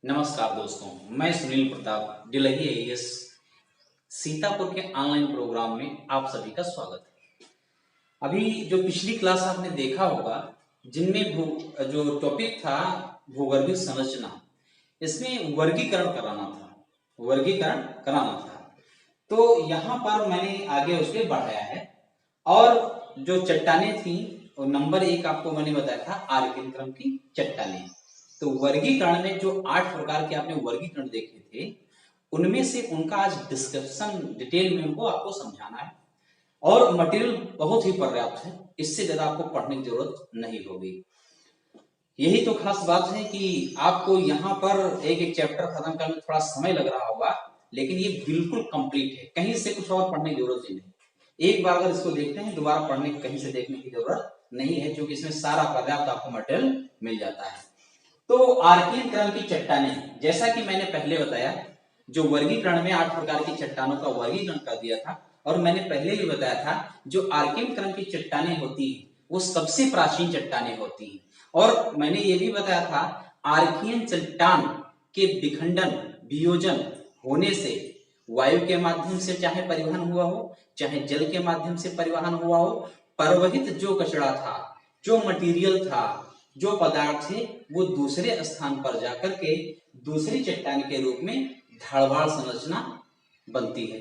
नमस्कार दोस्तों, मैं सुनील प्रताप डिलही एईएस सीतापुर के ऑनलाइन प्रोग्राम में आप सभी का स्वागत है। अभी जो पिछली क्लास आपने देखा होगा, जिनमें जो टॉपिक था भूगर्भीय संरचना, इसमें वर्गीकरण कराना था। तो यहाँ पर मैंने आगे उसके बढ़ाया है और जो चट्टानें थी और नंबर 1 आपको मैंने बताया था आर्किन क्रम की चट्टानें। तो वर्गीकरण में जो 8 प्रकार के आपने वर्गीकरण देखे थे, उनमें से उनका आज डिस्कशन डिटेल में उनको आपको समझाना है और मटेरियल बहुत ही पर्याप्त है, इससे ज्यादा आपको पढ़ने की जरूरत नहीं होगी। यही तो खास बात है कि आपको यहाँ पर एक एक चैप्टर खत्म करने में थोड़ा समय लग रहा होगा, लेकिन ये बिल्कुल कंप्लीट है, कहीं से कुछ और पढ़ने की जरूरत ही नहीं। एक बार अगर इसको देखते हैं, दोबारा पढ़ने की कहीं से देखने की जरूरत नहीं है, क्योंकि इसमें सारा पर्याप्त आपको मटेरियल मिल जाता है। तो आर्कियन क्रम की चट्टानें, जैसा कि मैंने पहले बताया, जो वर्गीकरण में 8 प्रकार की चट्टानों का वर्गीकरण कर दिया था, और मैंने पहले भी बताया था जो आर्कियन क्रम की चट्टानें होती हैं वो सबसे प्राचीन चट्टानें होती हैं। और मैंने ये भी बताया था आर्कियन चट्टान के विखंडन वियोजन होने से वायु के माध्यम से चाहे परिवहन हुआ हो, चाहे जल के माध्यम से परिवहन हुआ हो, परवहित जो कचरा था, जो मटेरियल था, जो पदार्थ थे, वो दूसरे स्थान पर जाकर के दूसरी चट्टान के रूप में ढालवाड़ संरचना बनती है।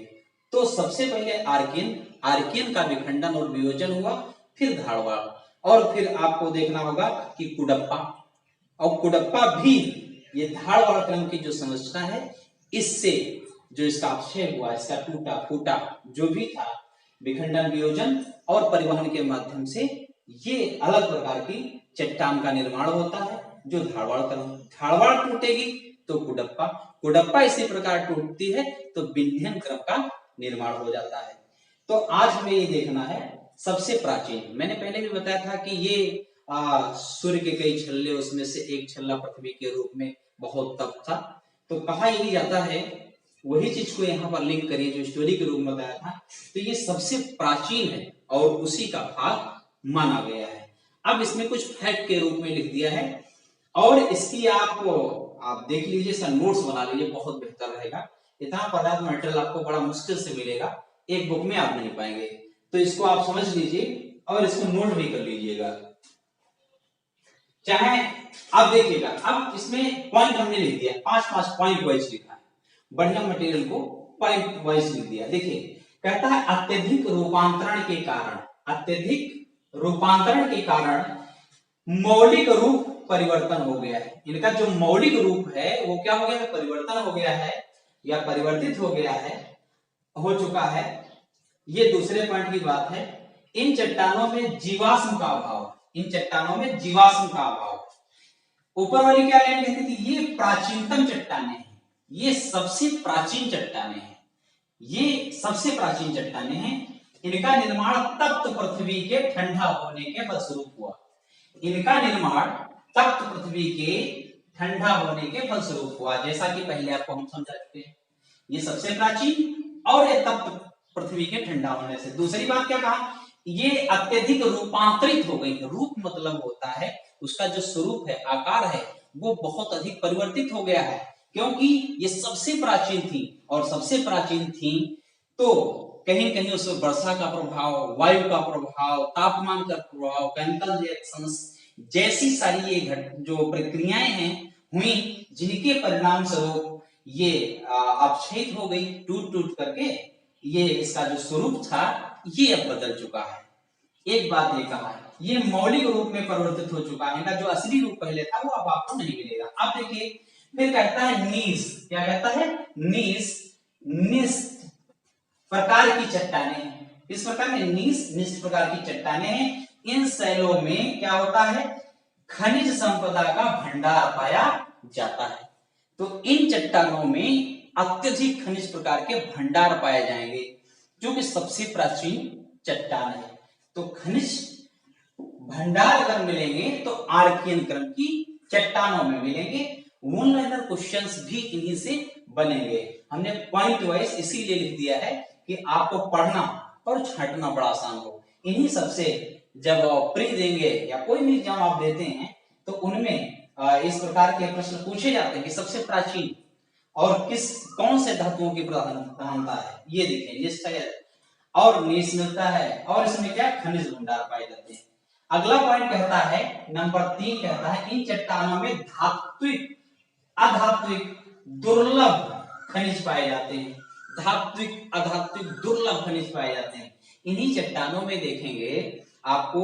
तो सबसे पहले आर्कियन का विखंडन और वियोजन हुआ, फिर ढालवाड़, और फिर आपको देखना होगा कि कुडप्पा, और कुडप्पा भी ये ढालवाड़ क्रम की जो संरचना है, इससे जो इसका अपक्षय हुआ, इसका टूटा फूटा जो भी था, विखंडन वियोजन और परिवहन के माध्यम से ये अलग प्रकार की चट्टान का निर्माण होता है, जो धारवाड़ टूटेगी तो कुडप्पा इसी प्रकार टूटती है तो विंध्यन क्रम का निर्माण हो जाता है। तो आज हमें ये देखना है सबसे प्राचीन। मैंने पहले भी बताया था कि ये सूर्य के कई छल्ले, उसमें से एक छल्ला पृथ्वी के रूप में बहुत तप था। तो कहा यही जाता है, वही चीज को यहाँ पर लिंक करिए जो स्टोरी के रूप में बताया था, तो ये सबसे प्राचीन है और उसी का भाग माना गया है। अब इसमें कुछ फैक्ट के रूप में लिख दिया है, और इसकी आप देख लीजिए, सर नोट्स बना लीजिए, बहुत बेहतर रहेगा। इतना पर्याप्त मटेरियल आपको बड़ा मुश्किल से मिलेगा, एक बुक में आप नहीं पाएंगे। तो इसको आप समझ लीजिए और इसको नोट भी कर लीजिएगा। चाहे अब देखिएगा, अब इसमें पॉइंट हमने लिख दिया, 5-5 पॉइंट वाइज लिखा है, बढ़िया मटेरियल को पॉइंट वाइज लिख दिया। देखिए, कहता है अत्यधिक रूपांतरण के कारण मौलिक रूप परिवर्तन हो गया है। इनका जो मौलिक रूप है वो क्या हो गया है, परिवर्तन हो गया है या परिवर्तित हो गया है, हो चुका है। ये दूसरे पॉइंट की बात है। इन चट्टानों में जीवाश्म का अभाव। ऊपर वाली क्या लाइन कहती थी, ये प्राचीनतम चट्टानें हैं, ये सबसे प्राचीन चट्टानें हैं। इनका निर्माण तप्त पृथ्वी के ठंडा होने के फलस्वरूप हुआ। जैसा कि पहले आपको हम समझा चुके हैं, ये सबसे प्राचीन और ये तप्त पृथ्वी के ठंडा होने से। दूसरी बात क्या कहा, ये अत्यधिक रूपांतरित हो गई है। रूप मतलब होता है उसका जो स्वरूप है, आकार है, वो बहुत अधिक परिवर्तित हो गया है, क्योंकि ये सबसे प्राचीन थी तो कहीं कहीं उसमें वर्षा का प्रभाव, वायु का प्रभाव, तापमान का प्रभाव, केमिकल रिएक्शंस जैसी सारी ये जो प्रक्रियाएं हैं हुई, जिनके परिणाम स्वरूप ये अपक्षयित हो गई, टूट करके ये इसका जो स्वरूप था ये अब बदल चुका है। एक बात ये कहा है, ये मौलिक रूप में परिवर्तित हो चुका है। इनका जो असली रूप पहले था वो अब आपको नहीं मिलेगा। अब देखिए, फिर कहता है नीस, क्या कहता है, नीस प्रकार की चट्टानें, इस प्रकार में नीस प्रकार की चट्टानें हैं। इन शैलों में क्या होता है, खनिज संपदा का भंडार पाया जाता है। तो इन चट्टानों में अत्यधिक खनिज प्रकार के भंडार पाए जाएंगे, जो कि सबसे प्राचीन चट्टान है। तो खनिज भंडार अगर मिलेंगे तो आर्कियन क्रम की चट्टानों में मिलेंगे। वन लाइनर क्वेश्चंस भी इन्हीं से बनेंगे। हमने पॉइंट वाइज इसीलिए लिख दिया है कि आपको पढ़ना और छांटना बड़ा आसान हो। इन्हीं सबसे जब प्री देंगे या कोई भी एग्जाम आप देते हैं तो उनमें इस प्रकार के प्रश्न पूछे जाते हैं कि सबसे प्राचीन और कौन से धातुओं की प्रधानता है, ये देखें निश्चय और नीस मिलता है, और इसमें क्या खनिज भंडार पाए जाते हैं। अगला पॉइंट कहता है नंबर 3 कहता है इन चट्टानों में धात्विक अधात्विक दुर्लभ खनिज पाए जाते हैं। धात्विक अधात्विक दुर्लभ खनिज पाए जाते हैं। इन्हीं चट्टानों में देखेंगे आपको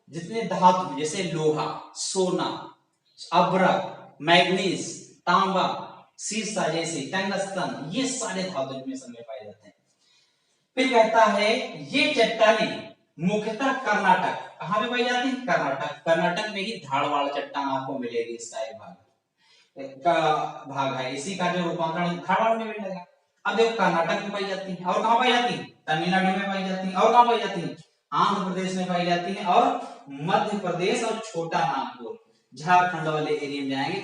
जितने धातु जैसे लोहा, सोना, अभ्रक, मैग्नीज, तांबा, सीसा जैसे टंगस्टन, ये सारे धातु में समय पाए जाते हैं। फिर कहता है ये चट्टाने मुख्यतः कर्नाटक, कहां पे पाई जाती है? कर्नाटक में ही धारवाड़ चट्टान आपको मिलेगी। इसका एक भाग है, इसी का जो रूपांतरण धारवाड़ में मिलेगा। अब देखो कर्नाटक में पाई जाती है, और कहां पाई जाती है? तमिलनाडु में पाई जाती है, और कहां पाई जाती है? आंध्र प्रदेश में पाई जाती है, और मध्य प्रदेश और छोटा नागपुर झारखंड वाले एरिया में जाएंगे।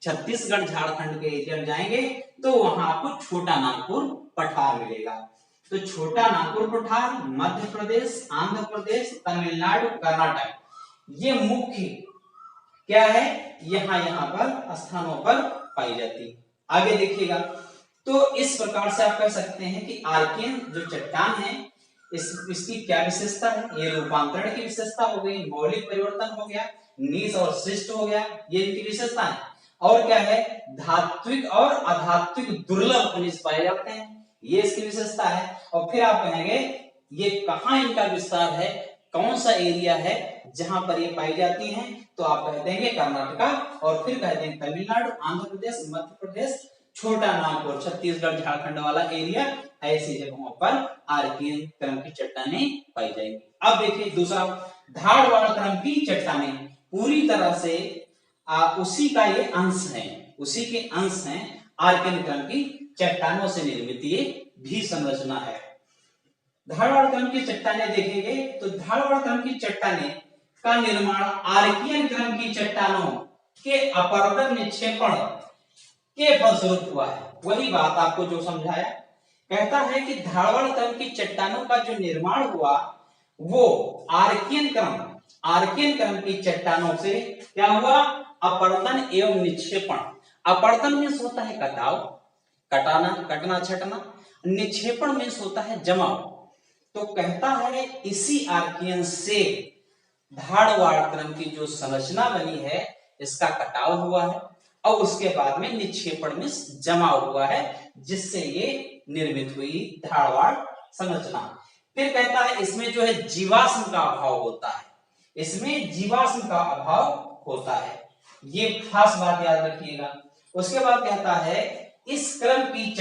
छत्तीसगढ़ झारखंड के एरिया में जाएंगे तो वहां आपको छोटा नागपुर पठार मिलेगा। तो छोटा नागपुर पठार मध्य प्रदेश, आंध्र प्रदेश, तमिलनाडु, कर्नाटक, ये मुख्य क्या है, यहाँ पर स्थानों पर पाई जाती है। आगे देखिएगा तो इस प्रकार से आप कह सकते हैं कि आर्कियन जो चट्टान है इसकी क्या विशेषता है? ये रूपांतरण की विशेषता हो गई, मौलिक परिवर्तन हो गया, नीस और शिष्ट हो गया, ये इनकी विशेषता है। और क्या है? धात्विक और अधात्विक दुर्लभ खनिज पाए जाते हैं, ये इसकी विशेषता है। और फिर आप कहेंगे ये कहां इनका विस्तार है, कौन सा एरिया है जहां पर ये पाई जाती हैं? तो आप कह देंगे कर्नाटका, और फिर कह देंगे तमिलनाडु, आंध्र प्रदेश, मध्य प्रदेश, छोटा नागपुर, छत्तीसगढ़ झारखंड वाला एरिया, ऐसी जगहों पर आर्कियन क्रम की चट्टानें पाई जाएंगी। अब देखिए दूसरा, धारवाड़ क्रम की चट्टानें पूरी तरह से उसी का ये अंश है, उसी के अंश हैं। आर्कियन क्रम की चट्टानों से निर्मित ये भी संरचना है। धारवाड़ क्रम की चट्टानें देखेंगे तो धारवाड़ क्रम की चट्टानें का निर्माण आर्कियन क्रम की चट्टानों के अपरदन निक्षेपण के फलस्वरूप हुआ है। वही बात आपको जो समझाया, कहता है कि धारवाड़ क्रम की चट्टानों का जो निर्माण हुआ वो आर्कियन क्रम की चट्टानों से क्या हुआ? अपरदन एवं निक्षेपण। अपरदन मीन्स होता है कटाव, कटना छटना, निक्षेपण मीन्स होता है जमाव। तो कहता है इसी आर्कियन से धारवाड़ क्रम की जो संरचना बनी है इसका कटाव हुआ है, और उसके बाद में निक्षेपण में जमाव हुआ है, जिससे ये निर्मित हुई धारवाड़ संरचना। फिर कहता है इसमें जो है जीवाश्म का अभाव होता है, इसमें जीवाश्म का अभाव होता है, ये खास बात याद रखिएगा। उसके बाद कहता है इस क्रम की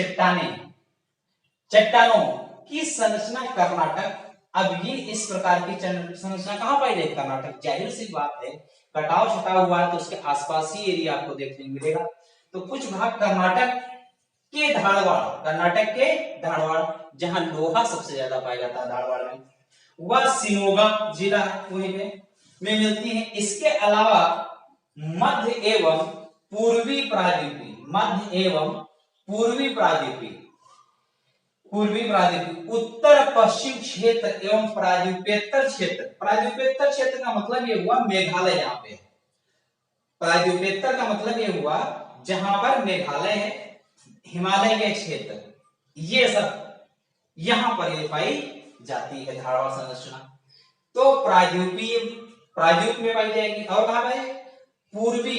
चट्टानों की संरचना कर्नाटक। अब ये इस प्रकार की संरचना कहां पाई जाएगी? कर्नाटक। जाहिर सी बात है कटाव छटाव हुआ है तो उसके आसपास ही एरिया आपको देखने मिलेगा। तो कुछ भाग कर्नाटक के धारवाड़, जहां लोहा सबसे ज्यादा पाया जाता है धारवाड़ में, वह शिमोगा जिला वहीं में मिलती है। इसके अलावा मध्य एवं पूर्वी प्रायद्वीपीय, उत्तर पश्चिम क्षेत्र एवं प्रायद्वीपेत्तर क्षेत्र का मतलब ये हुआ मेघालय। यहाँ पे प्रायद्वीपेत्तर का मतलब ये हुआ जहां पर मेघालय है, हिमालय के क्षेत्र, ये सब यहां पर ये पाई जाती है धारवाड़ संरचना। तो प्रायद्वीप में पाई जाएगी, और कहां पे? पूर्वी,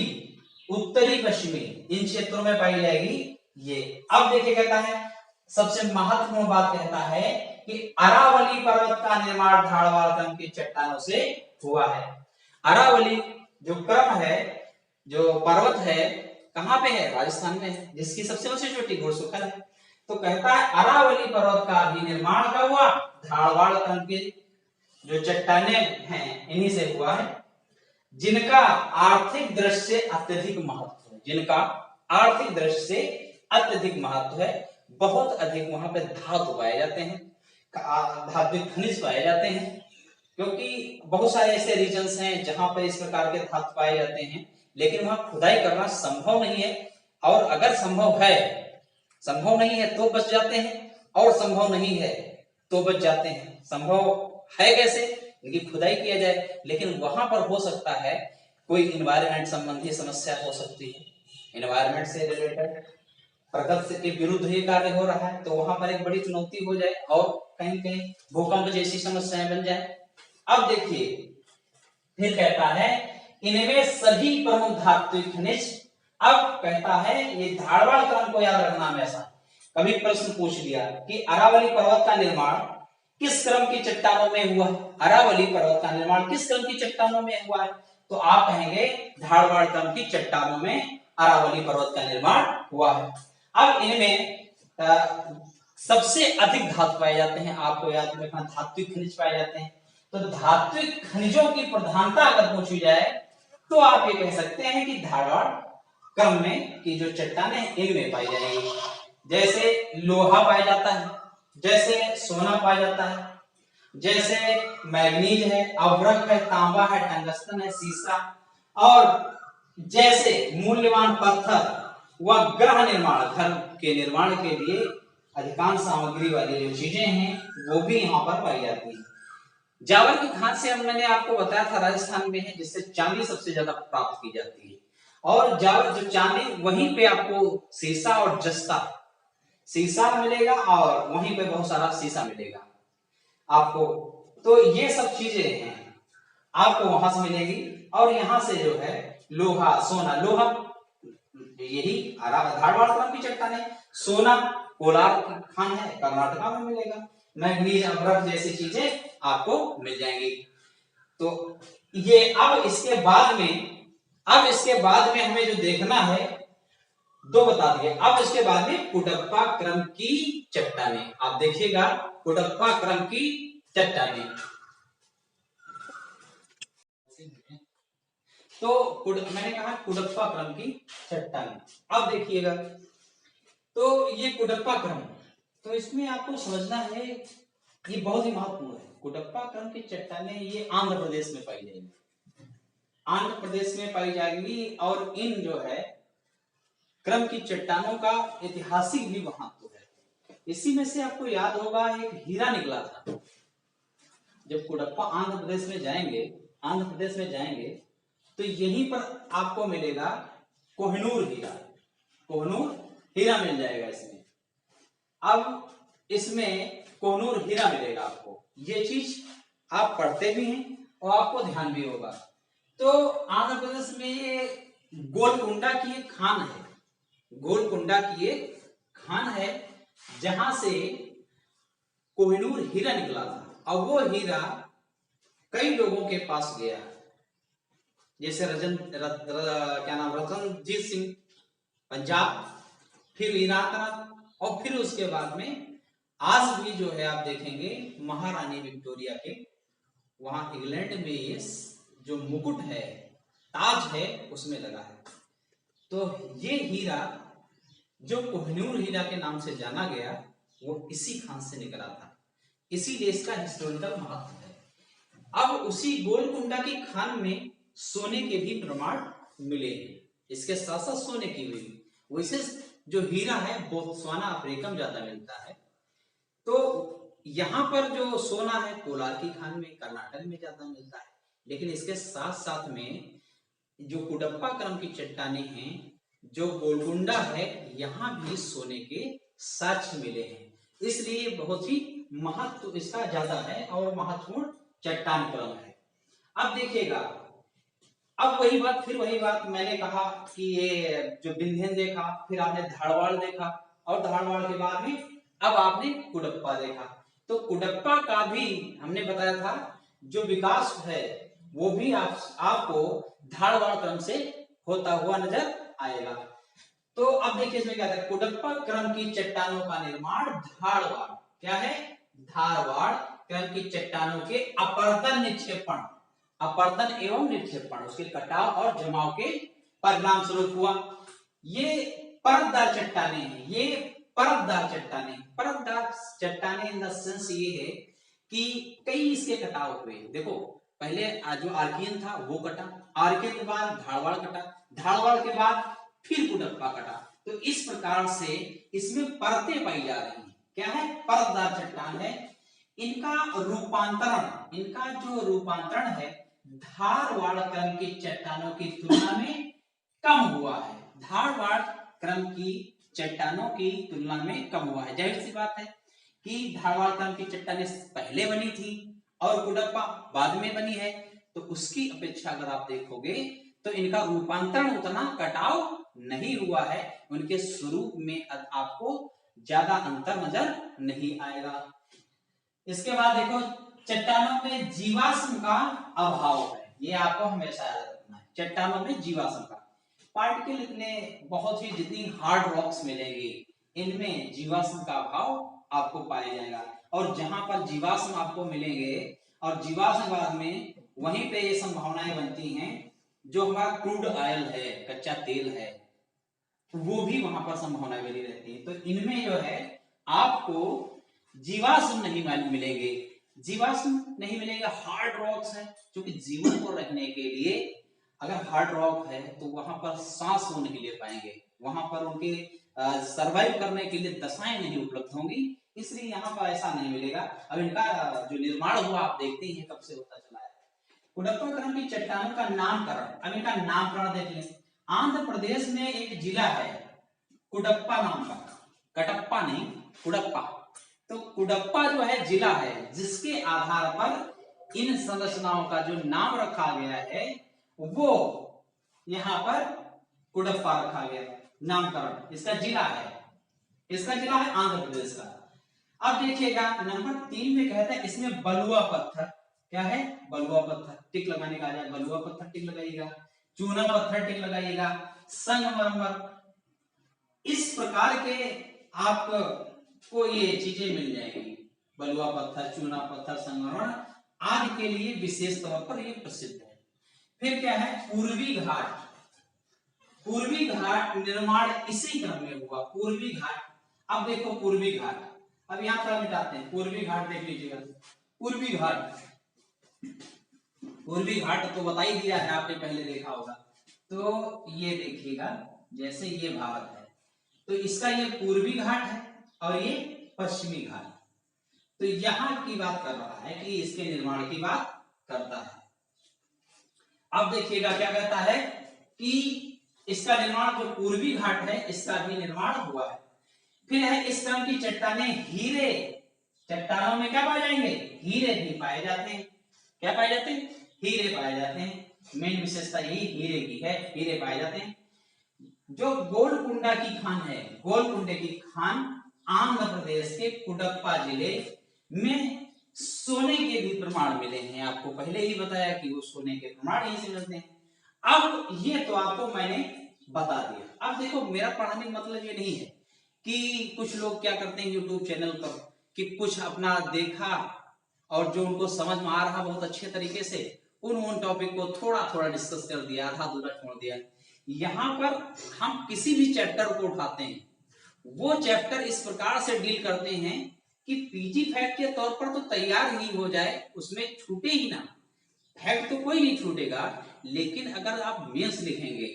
उत्तरी, पश्चिमी, इन क्षेत्रों में पाई जाएगी ये। अब देखिए कहता है सबसे महत्वपूर्ण बात कहता है कि अरावली पर्वत का निर्माण धारवाड़ क्रम की चट्टानों से हुआ है। अरावली जो क्रम है, जो पर्वत है, कहां पे है? राजस्थान में है, जिसकी सबसे ऊंची चोटी घोड़सुखल है। तो कहता है अरावली पर्वत का भी निर्माण कब हुआ? धारवाड़ क्रम की जो चट्टानें हैं इन्हीं से हुआ है, जिनका आर्थिक दृष्टि से अत्यधिक महत्व है, बहुत अधिक वहां पे धातु पाए जाते हैं, धात्विक खनिज पाए जाते हैं, क्योंकि बहुत सारे ऐसे रीजन्स हैं जहां पर इस प्रकार के धातु पाए जाते हैं, लेकिन वहां खुदाई करना संभव नहीं है, और अगर संभव नहीं है तो बच जाते हैं, और संभव नहीं है तो बच जाते हैं। संभव है कैसे? इनकी खुदाई किया जाए, लेकिन वहां पर हो सकता है कोई इन्वायरमेंट संबंधी समस्या हो सकती है, इन्वायरमेंट से रिलेटेड प्रकृति के विरुद्ध ही कार्य हो रहा है, तो वहां पर एक बड़ी चुनौती हो जाए और कहीं कहीं भूकंप जैसी समस्याएं बन जाए। अब देखिए फिर कहता है इनमें सभी प्रमुख धात्विक खनिज, अब कहता है ये धारवाड़ क्रम को याद रखना हमेशा। कभी प्रश्न पूछ लिया कि अरावली पर्वत का निर्माण किस क्रम की चट्टानों में हुआ है, अरावली पर्वत का निर्माण किस क्रम की चट्टानों में हुआ है, तो आप कहेंगे धारवाड़ क्रम की चट्टानों में अरावली पर्वत का निर्माण हुआ है। अब इनमें सबसे अधिक धातु पाए जाते हैं, आपको याद रखना धात्विक खनिज पाए जाते हैं। तो धात्विक खनिजों की प्रधानता अगर पूछी जाए तो आप ये कह सकते हैं कि धारवाड़ क्रम में की जो चट्टानें हैं इनमें पाई जाएगी। जैसे लोहा पाया जाता है, जैसे सोना पाया जाता है, जैसे मैग्नीज है, अभ्रक है, तांबा है, टंगस्टन है, सीसा, और जैसे मूल्यवान पत्थर व ग्रह निर्माण, घर के निर्माण के लिए अधिकांश सामग्री वाली जो चीजें हैं वो भी यहाँ पर पाई जाती है। जावर की खान से हम मैंने आपको बताया था राजस्थान में है, जिससे चांदी सबसे ज्यादा प्राप्त की जाती है। और जावर जो चांदी वहीं पे आपको सीसा और जस्ता, सीसा मिलेगा और वहीं पे बहुत सारा सीसा मिलेगा आपको। तो ये सब चीजें हैं आपको वहां से मिलेगी। और यहां से जो है लोहा, सोना, लोहा यही धारवाड़ क्रम की चट्टान है, सोना कोलार खान है कर्नाटका में मिलेगा, मैग्नीज, अभ्रक जैसी चीजें आपको मिल जाएंगी। तो ये अब इसके बाद में हमें जो देखना है दो बता दिए। अब इसके बाद में कुडप्पा क्रम की चट्टानें, आप देखिएगा कुडप्पा क्रम की चट्टानें। तो मैंने कहा कुडप्पा क्रम की चट्टानें। अब देखिएगा तो ये कुडप्पा क्रम, तो इसमें आपको समझना है ये बहुत ही महत्वपूर्ण है। कुडप्पा क्रम की चट्टानें ये आंध्र प्रदेश में पाई जाएगी, आंध्र प्रदेश में पाई जाएगी। और इन जो है क्रम की चट्टानों का ऐतिहासिक भी महत्व है। इसी में से आपको याद होगा एक हीरा निकला था। जब कुडप्पा आंध्र प्रदेश में जाएंगे तो यहीं पर आपको मिलेगा कोहिनूर हीरा, कोहिनूर हीरा मिल जाएगा इसमें। अब इसमें कोहिनूर हीरा मिलेगा आपको, ये चीज आप पढ़ते भी हैं और आपको ध्यान भी होगा। तो आंध्र प्रदेश में ये गोलकुंडा की एक खान है, गोलकुंडा की एक खान है जहां से कोहिनूर हीरा निकला था। और वो हीरा कई लोगों के पास गया, जैसे क्या नाम, रतनजीत सिंह पंजाब, फिर वीरांगना, और फिर उसके बाद में आज भी जो है आप देखेंगे महारानी विक्टोरिया के वहां इंग्लैंड में ये जो मुकुट है, ताज है, उसमें लगा है। तो ये हीरा जो कोहिनूर हीरा के नाम से जाना गया वो इसी खान से निकला था, इसीलिए इसका हिस्टोरिकल महत्व है। अब उसी गोलकुंडा की खान में सोने के भी प्रमाण मिले हैं, इसके साथ साथ सोने की भी। वैसे जो हीरा है बोत्सवाना अफ्रीका ज्यादा मिलता है, तो यहाँ पर जो सोना है कोलार की खान में, कर्नाटक में ज्यादा मिलता है। लेकिन इसके साथ साथ में जो कुडप्पा क्रम की चट्टानें हैं, जो गोलकुंडा है, यहाँ भी सोने के साक्ष्य मिले हैं, इसलिए बहुत ही महत्व इसका ज्यादा है और महत्वपूर्ण चट्टान क्रम है। अब देखिएगा, अब फिर वही बात मैंने कहा कि ये जो विंध्यन देखा, फिर आपने धारवाड़ देखा, और धारवाड़ के बाद में अब आपने कुडप्पा देखा। तो कुडप्पा का भी हमने बताया था जो विकास है वो भी आपको धारवाड़ क्रम से होता हुआ नजर आएगा। तो अब देखिए इसमें क्या है, कुडप्पा क्रम की चट्टानों का निर्माण धारवाड़, क्या है, धारवाड़ क्रम की चट्टानों के अपर्दन निक्षेपण, अपर्दन एवं निक्षेपण, उसके कटाव और जमाव के परिणाम स्वरूप हुआ। ये परतदार चट्टानें हैं, ये परतदार चट्टानें, परतदार चट्टानें इन द सेंस ये है कि कई इसके कटाव हुए। देखो पहले जो आर्कियन था वो कटा, आर्कियन के बाद धारवाड़ कटा, धारवाड़ के बाद फिर कुडप्पा कटा। तो इस प्रकार से इसमें परतें पाई जा रही हैं। क्या है, परतदार चट्टान है। इनका रूपांतरण, इनका जो रूपांतरण है धारवाड़ क्रम की चट्टानों की तुलना में कम हुआ है। धारवाड़ क्रम की चट्टानों की तुलना में कम हुआ है। जाहिर सी बात है कि धारवाड़ क्रम की चट्टानें पहले बनी थी और कुडप्पा बाद में बनी है, तो उसकी अपेक्षा अगर आप देखोगे तो इनका रूपांतरण उतना कटाव नहीं हुआ है, उनके स्वरूप में आपको ज्यादा अंतर नजर नहीं आएगा। इसके बाद देखो चट्टानों में जीवाश्म का अभाव है, ये आपको हमेशा याद रखना है। चट्टानों में जीवाश्म का पार्टिकल इतने बहुत ही जितनी हार्ड रॉक्स मिलेंगे इनमें जीवाश्म का अभाव आपको पाया जाएगा, और जहां पर जीवाश्म आपको मिलेंगे और जीवाश्म बाद में वहीं पे ये संभावनाएं बनती हैं जो हमारा क्रूड ऑयल है, कच्चा तेल है, वो भी वहां पर संभावनाएं बनी रहती है। तो इनमें जो है आपको जीवाश्म नहीं मिलेंगे, जीवाश्म नहीं मिलेगा, हार्ड रॉक्स है, क्योंकि जीवन को रखने के लिए अगर हार्ड रॉक है तो वहां पर सांस वो नहीं ले पाएंगे, वहां पर उनके सरवाइव करने के लिए दशाएं नहीं उपलब्ध होंगी, इसलिए यहाँ पर ऐसा नहीं मिलेगा। अब इनका जो निर्माण हुआ आप देखते हैं कब से होता चला है। कुडप्पा क्रम की चट्टानों का नामकरण, अब इनका नामकरण देख लें। आंध्र प्रदेश में एक जिला है कुडप्पा नाम का, कटप्पा नहीं कुडप्पा। तो कुडप्पा जो है जिला है जिसके आधार पर इन संरचनाओं का जो नाम रखा गया है वो यहां पर कुडप्पा रखा गया, नामकरण इसका जिला है, इसका जिला है आंध्र प्रदेश का। अब देखिएगा नंबर 3 में कहता है इसमें बलुआ पत्थर, क्या है बलुआ पत्थर, टिक लगाने का आ जाए, बलुआ पत्थर टिक लगाइएगा, चूना पत्थर टिक लगाइएगा, संगमरमर, इस प्रकार के आपको ये चीजें मिल जाएंगी, बलुआ पत्थर, चूना पत्थर, संगमरमर आदि के लिए विशेष तौर पर ये प्रसिद्ध है। फिर क्या है पूर्वी घाट, पूर्वी घाट निर्माण इसी क्रम में हुआ, पूर्वी घाट। अब देखो पूर्वी घाट, अब यहां थोड़ा मिटाते हैं, पूर्वी घाट देख लीजिएगा, पूर्वी घाट, पूर्वी घाट तो बता ही दिया है आपने पहले देखा होगा। तो ये देखिएगा जैसे ये भारत है तो इसका ये पूर्वी घाट है और ये पश्चिमी घाट, तो यहां की बात कर रहा है कि इसके निर्माण की बात करता है। अब देखिएगा क्या कहता है कि इसका निर्माण जो पूर्वी घाट है इसका भी निर्माण हुआ है। फिर है इस क्रम की चट्टानें हीरे, चट्टानों में क्या पाए जाएंगे हीरे भी पाए जाते हैं, क्या पाए जाते हैं हीरे पाए जाते हैं, मेन विशेषता यही हीरे की है, हीरे पाए जाते हैं। जो गोलकुंडा की खान है, गोलकुंडे की खान आंध्र प्रदेश के कुडप्पा जिले में सोने के भी प्रमाण मिले हैं, आपको पहले ही बताया कि वो सोने के प्रमाण यहीं से मिलते हैं। अब ये तो आपको मैंने बता दिया। अब देखो मेरा पढ़ाने का मतलब ये नहीं है कि कुछ लोग क्या करते हैं यूट्यूब चैनल पर कि कुछ अपना देखा और जो उनको समझ में आ रहा बहुत अच्छे तरीके से उन टॉपिक को थोड़ा थोड़ा डिस्कस कर दिया, आधा अधूरा छोड़ दिया। यहाँ पर हम किसी भी चैप्टर को उठाते हैं वो चैप्टर इस प्रकार से डील करते हैं कि पीजी फैक्ट के तौर पर तो तैयार ही हो जाए, उसमें छूटे ही ना, फैक्ट तो कोई नहीं छूटेगा, लेकिन अगर आप मेंस लिखेंगे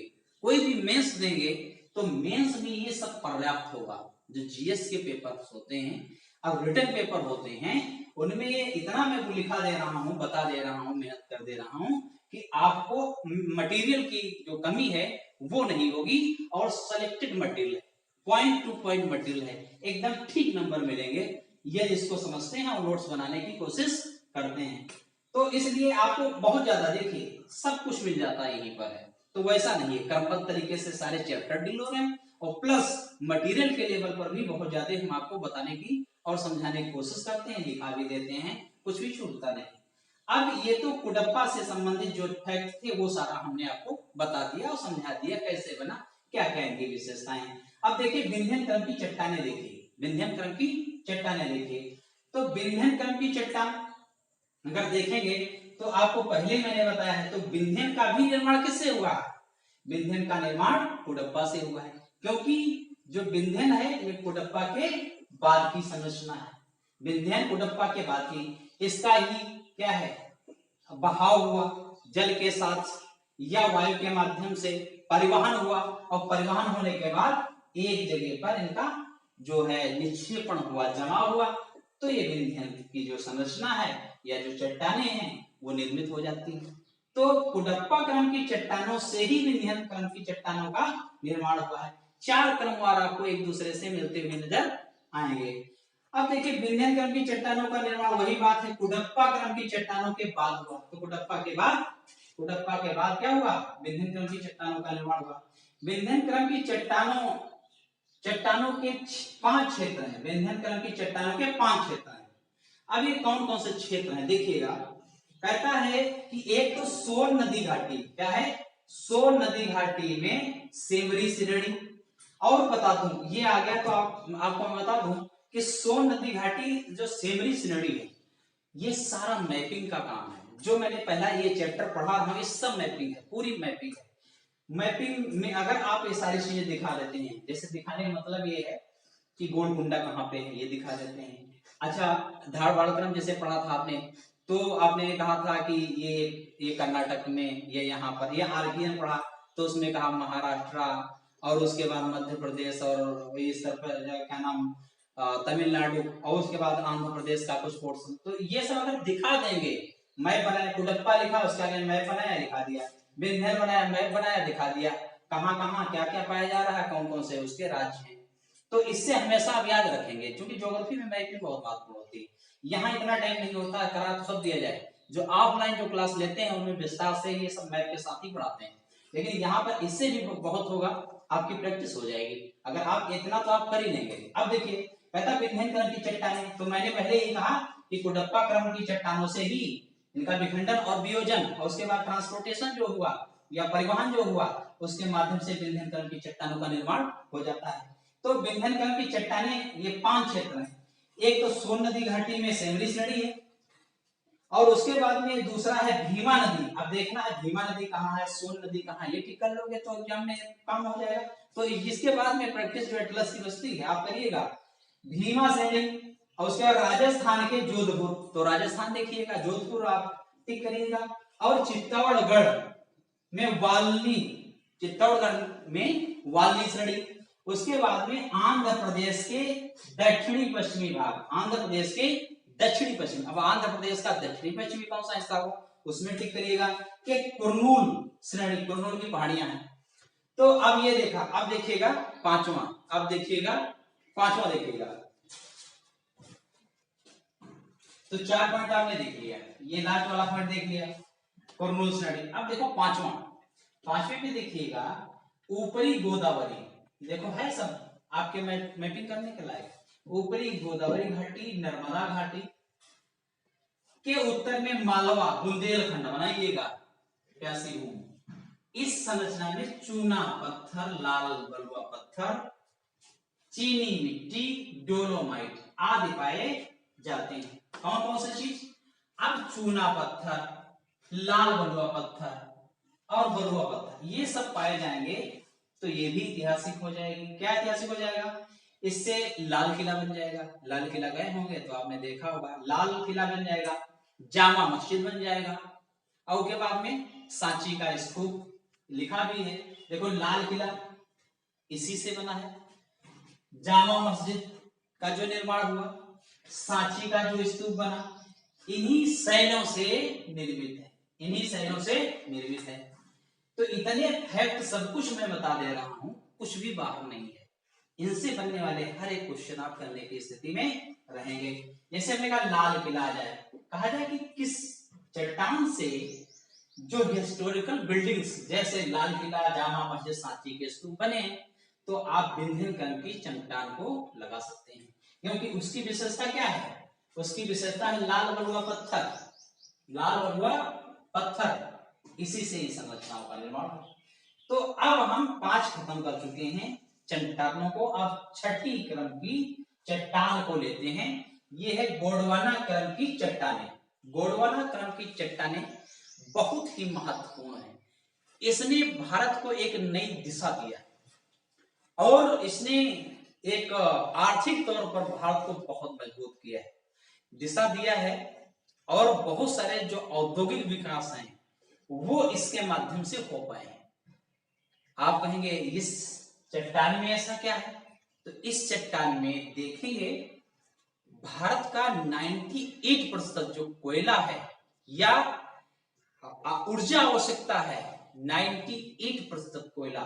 कोई भी मेंस देंगे तो मेंस में ये सब पर्याप्त होगा। जो जीएस के पेपर होते हैं और रिटन पेपर होते हैं उनमें ये इतना मैं लिखा दे रहा हूं, बता दे रहा हूं, मेहनत कर दे रहा हूं कि आपको मटेरियल की जो कमी है वो नहीं होगी और सिलेक्टेड मटेरियल है, पॉइंट टू पॉइंट मटेरियल है, एकदम ठीक नंबर मिलेंगे। ये जिसको समझते हैं और नोट्स बनाने की कोशिश करते हैं तो इसलिए आपको बहुत ज्यादा देखिए सब कुछ मिल जाता है यहीं पर है। तो वैसा नहीं है, क्रमबद्ध तरीके से सारे चैप्टर डील हो रहे हैं और प्लस मटेरियल के लेवल पर भी बहुत ज्यादा हम आपको बताने की और समझाने की कोशिश करते हैं, लिखा भी देते हैं, कुछ भी छूटता नहीं। अब ये तो कुडप्पा से संबंधित जो फैक्ट थे वो सारा हमने आपको बता दिया और समझा दिया कैसे बना, क्या क्या इनकी विशेषताएं। अब देखिए विंध्यन क्रम की चट्टानें देखिए, विंध्यन क्रम की चट्टानें देखिए। तो विंध्यन क्रम की चट्टान अगर देखेंगे तो आपको पहले मैंने बताया है तो विंध्यन का भी निर्माण किससे हुआ, विंध्यन का निर्माण कुडप्पा से हुआ है, क्योंकि जो विंध्यन है ये कुडप्पा के बाद की संरचना है, विंध्यन कुडप्पा के बाद की, इसका ही क्या है बहाव हुआ जल के साथ या वायु के माध्यम से परिवहन हुआ और परिवहन होने के बाद एक जगह पर इनका जो है निक्षेपण हुआ, जमा हुआ, तो ये विंध्यन की जो संरचना है या जो चट्टानें हैं वो निर्मित हो जाती है। तो कुडप्पा क्रम की चट्टानों से ही विंध्यन क्रम की चट्टानों का निर्माण हुआ है। 4 क्रमवार आपको एक दूसरे से मिलते हुए नजर आएंगे। अब देखिए विंध्यन क्रम की चट्टानों का निर्माण वही बात है कुडप्पा क्रम की चट्टानों के बाद हुआ। तो कुडप्पा के बाद क्या हुआ? विंध्यन क्रम की चट्टानों का निर्माण हुआ। विंध्यन क्रम की चट्टानों के 5 क्षेत्र हैं। विंध्यन क्रम की चट्टानों के 5 क्षेत्र हैं। अब ये कौन कौन से क्षेत्र हैं देखिएगा। कहता है कि एक तो सोन नदी घाटी, क्या है? सोन नदी घाटी में सेमरी श्रेणी। और बता दूं, ये आ गया तो आपको मैं बता दूं कि सोन नदी घाटी जो सेमरी श्रेणी है, ये सारा मैपिंग का काम है। जो मैंने पहला ये चैप्टर पढ़ा रहा हूं, ये सब मैपिंग है, पूरी मैपिंग है। मैपिंग में अगर आप ये सारी चीजें दिखा देते हैं, जैसे दिखाने का मतलब ये है कि गोलकुंडा कहाँ पे है, ये दिखा देते हैं। अच्छा, धारवाड़ क्रम जैसे पढ़ा था आपने, तो आपने कहा था कि ये कर्नाटक में, ये यहाँ पर, ये आरबीएन पढ़ा तो उसमें कहा महाराष्ट्र, और उसके बाद मध्य प्रदेश, और इस तरफ क्या नाम तमिलनाडु, और उसके बाद आंध्र प्रदेश का कुछ पोर्शन। तो ये सब अगर दिखा देंगे, मैप बनाया, कुडप्पा लिखा, उसके आगे मैप बनाया, दिखा दिया, विंध्यन बनाया, मैप बनाया, दिखा दिया, कहाँ कहाँ क्या क्या पाया जा रहा है, कौन कौन से उसके राज्य हैं। तो इससे हमेशा आप याद रखेंगे, क्योंकि ज्योग्राफी में मैपिंग बहुत महत्वपूर्ण होती है। यहाँ इतना टाइम नहीं होता है, करा तो सब दिया जाए। जो ऑफलाइन जो क्लास लेते हैं उनमें विस्तार से ये सब मैप के साथ ही पढ़ाते हैं, लेकिन यहाँ पर इससे भी बहुत होगा, आपकी प्रैक्टिस हो जाएगी। अगर आप इतना तो आप कर ही लेंगे। अब देखिए, कहता विंध्यन क्रम की चट्टानें, तो मैंने पहले ही कहा कि कुडप्पा क्रम की चट्टानों से ही इनका विखंडन और वियोजन, और उसके बाद ट्रांसपोर्टेशन जो हुआ या परिवहन जो हुआ, उसके माध्यम से विंध्यन क्रम की चट्टानों का निर्माण हो जाता है। तो विंध्यन क्रम की चट्टानें ये 5 क्षेत्र हैं। एक तो सोन नदी घाटी में सेमरी श्रेणी है, और उसके बाद में दूसरा है भीमा नदी। अब देखना है भीमा नदी कहाँ है, सोन नदी कहाँ है, ये टिक कर लोगे तो एग्जाम में काम हो जाएगा। तो इसके बाद में प्रैक्टिस जो एटलस की बस्ती है आप करिएगा, भीमा श्रेणी। और उसके बाद राजस्थान के जोधपुर, तो राजस्थान देखिएगा, जोधपुर आप टिक करिएगा। और चित्तौड़गढ़ में वाल्मी श्रेणी। उसके बाद में आंध्र प्रदेश के दक्षिणी पश्चिमी भाग, आंध्र प्रदेश के दक्षिणी पश्चिम, अब आंध्र प्रदेश का दक्षिणी पश्चिमी कौन सा हिस्सा हो, उसमें टिक करिएगा कि कुर्नूल श्रेणी, कुर्नूल की पहाड़ियां हैं। तो अब ये देखा, अब देखिएगा पांचवा, अब देखिएगा पांचवा, देखिएगा तो 4 पॉइंट आपने देख लिया, ये लास्ट वाला पॉइंट देख लिया, कुर्नूल श्रेणी। अब देखो पांचवे पे देखिएगा ऊपरी गोदावरी, देखो है सब आपके मैपिंग करने के लायक। ऊपरी गोदावरी घाटी, नर्मदा घाटी के उत्तर में मालवा बुंदेलखंड, बनाइएगा प्यासी भूमि। इस संरचना में चूना पत्थर, लाल बलुआ पत्थर, चीनी मिट्टी, डोलोमाइट आदि पाए जाते हैं। कौन कौन सी चीज? अब चूना पत्थर, लाल बलुआ पत्थर और बलुआ पत्थर, ये सब पाए जाएंगे। तो ये भी ऐतिहासिक हो जाएगी। क्या ऐतिहासिक हो जाएगा? इससे लाल किला बन जाएगा। लाल किला गए होंगे तो आपने देखा होगा, लाल किला बन जाएगा, जामा मस्जिद बन जाएगा, और उसके बाद में सांची का स्तूप लिखा भी है। देखो लाल किला इसी से बना है, जामा मस्जिद का जो निर्माण हुआ, सांची का जो स्तूप बना, इन्हीं शैलों से निर्मित है, इन्हीं शैलों से निर्मित है। तो इतने फैक्ट सब कुछ मैं बता दे रहा हूं, कुछ भी बाहर नहीं है। इनसे बनने वाले हर एक क्वेश्चन आप करने की स्थिति में रहेंगे। जैसे हमने कहा लाल किला आ जाए, कहा जाए कि किस चट्टान से जो हिस्टोरिकल बिल्डिंग्स जैसे लाल किला, जामा मस्जिद, सांची के स्तूप बने, तो आप विंध्यन क्रम की चट्टान को लगा सकते हैं, क्योंकि उसकी विशेषता क्या है? उसकी विशेषता है लाल बलुआ पत्थर, लाल बलुआ पत्थर, इसी से ही संरचनाओं का निर्माण हो। तो अब हम 5 खत्म कर चुके हैं चट्टानों को। अब छठी क्रम की चट्टान को लेते हैं। ये है गोंडवाना क्रम की चट्टानें। गोंडवाना क्रम की चट्टानें बहुत ही महत्वपूर्ण है। इसने भारत को एक नई दिशा दिया और इसने एक आर्थिक तौर पर भारत को बहुत मजबूत किया है, दिशा दिया है, और बहुत सारे जो औद्योगिक विकास हैं वो इसके माध्यम से हो पाए हैं। आप कहेंगे इस चट्टान में ऐसा क्या है? तो इस चट्टान में देखेंगे भारत का 98% जो कोयला है या ऊर्जा आवश्यकता है 98% कोयला,